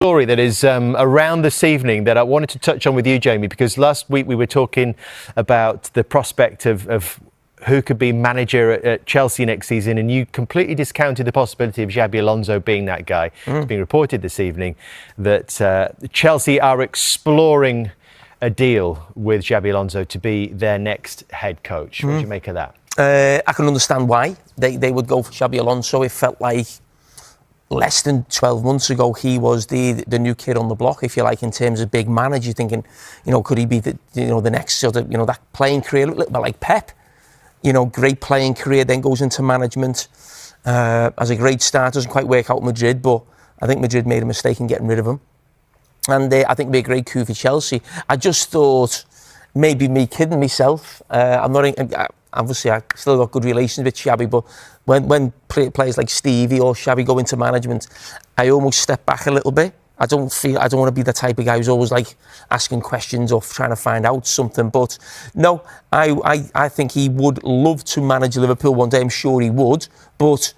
Story that is around this evening that I wanted to touch on with you, Jamie, because last week we were talking about the prospect of who could be manager at Chelsea next season, and you completely discounted the possibility of Xabi Alonso being that guy. It's being reported this evening that Chelsea are exploring a deal with Xabi Alonso to be their next head coach. What do you make of that? I can understand why they would go for Xabi Alonso. It felt like less than 12 months ago, he was the new kid on the block, if you like, in terms of big manager. You're thinking, could he be the next sort of, that playing career, a little bit like Pep, great playing career, then goes into management as a great start. Doesn't quite work out at Madrid, but I think Madrid made a mistake in getting rid of him. And I think it'd be a great coup for Chelsea. I just thought, maybe me kidding myself, obviously I still got good relations with Xabi, but when players like Stevie or Xabi go into management, I almost step back a little bit. I don't want to be the type of guy who's always like asking questions or trying to find out something. But no, I think he would love to manage Liverpool one day. I'm sure he would. But,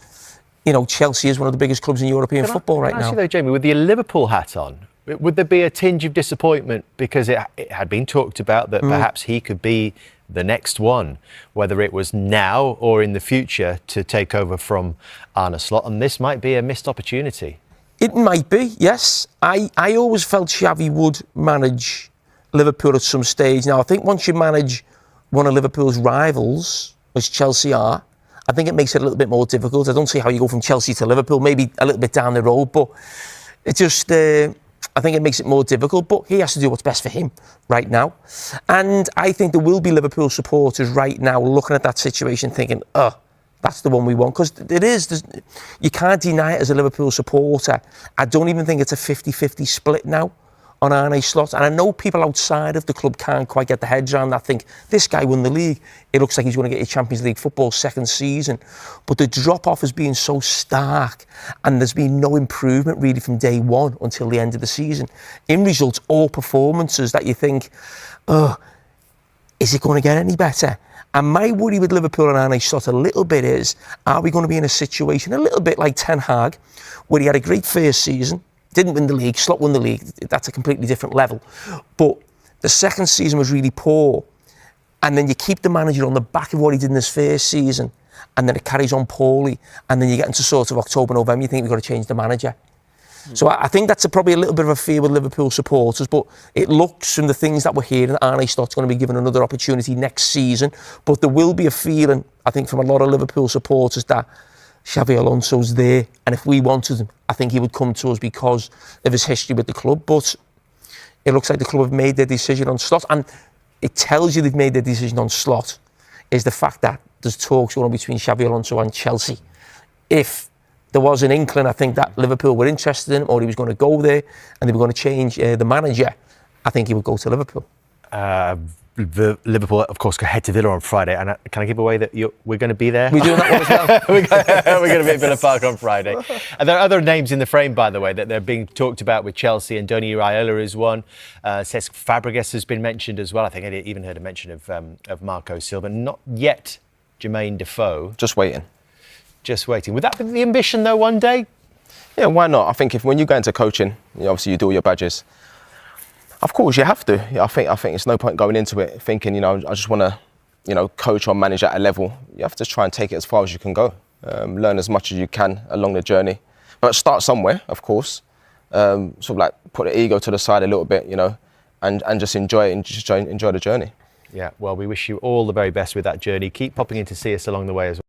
Chelsea is one of the biggest clubs in European football right now. Actually, though, Jamie, with your Liverpool hat on, would there be a tinge of disappointment because it had been talked about that perhaps he could be the next one, whether it was now or in the future, to take over from Arne Slot, and this might be a missed opportunity? It might be, yes. I always felt Xavi would manage Liverpool at some stage. Now, I think once you manage one of Liverpool's rivals, which Chelsea are, I think it makes it a little bit more difficult. I don't see how you go from Chelsea to Liverpool, maybe a little bit down the road, but it just... I think it makes it more difficult, but he has to do what's best for him right now. And I think there will be Liverpool supporters right now looking at that situation thinking, that's the one we want. Because you can't deny it as a Liverpool supporter. I don't even think it's a 50-50 split now on Arne Slot. And I know people outside of the club can't quite get their heads around that. Think, this guy won the league. It looks like he's going to get his Champions League football second season. But the drop-off has been so stark, and there's been no improvement really from day one until the end of the season. In results or performances that you think, is it going to get any better? And my worry with Liverpool and Arne Slot a little bit is, are we going to be in a situation a little bit like Ten Hag, where he had a great first season, didn't win the league, Slot won the league, that's a completely different level. But the second season was really poor. And then you keep the manager on the back of what he did in his first season, and then it carries on poorly. And then you get into sort of October, November, you think we've got to change the manager. So I think that's probably a little bit of a fear with Liverpool supporters, but it looks from the things that we're hearing that Arne Slot's going to be given another opportunity next season. But there will be a feeling, I think, from a lot of Liverpool supporters that Xabi Alonso's there, and if we wanted him, I think he would come to us because of his history with the club. But it looks like the club have made their decision on Slot, and it tells you they've made their decision on Slot is the fact that there's talks going on between Xabi Alonso and Chelsea. If there was an inkling, I think, that Liverpool were interested in him, or he was going to go there and they were going to change the manager, I think he would go to Liverpool. Liverpool, of course, head to Villa on Friday. And can I give away that we're going to be there? We're doing that one as well. We're going to be at Villa Park on Friday. And there are other names in the frame, by the way, that they're being talked about with Chelsea. And Donny Raiola is one. Cesc Fabregas has been mentioned as well. I think I even heard a mention of Marco Silva. Not yet Jermaine Defoe. Just waiting. Just waiting. Would that be the ambition, though, one day? Yeah, why not? I think when you go into coaching, obviously you do all your badges. Of course, you have to. I think it's no point going into it thinking, I just want to, coach or manage at a level. You have to try and take it as far as you can go. Learn as much as you can along the journey. But start somewhere, of course. Sort of like put the ego to the side a little bit, and just enjoy it and just enjoy the journey. Yeah, well, we wish you all the very best with that journey. Keep popping in to see us along the way as well.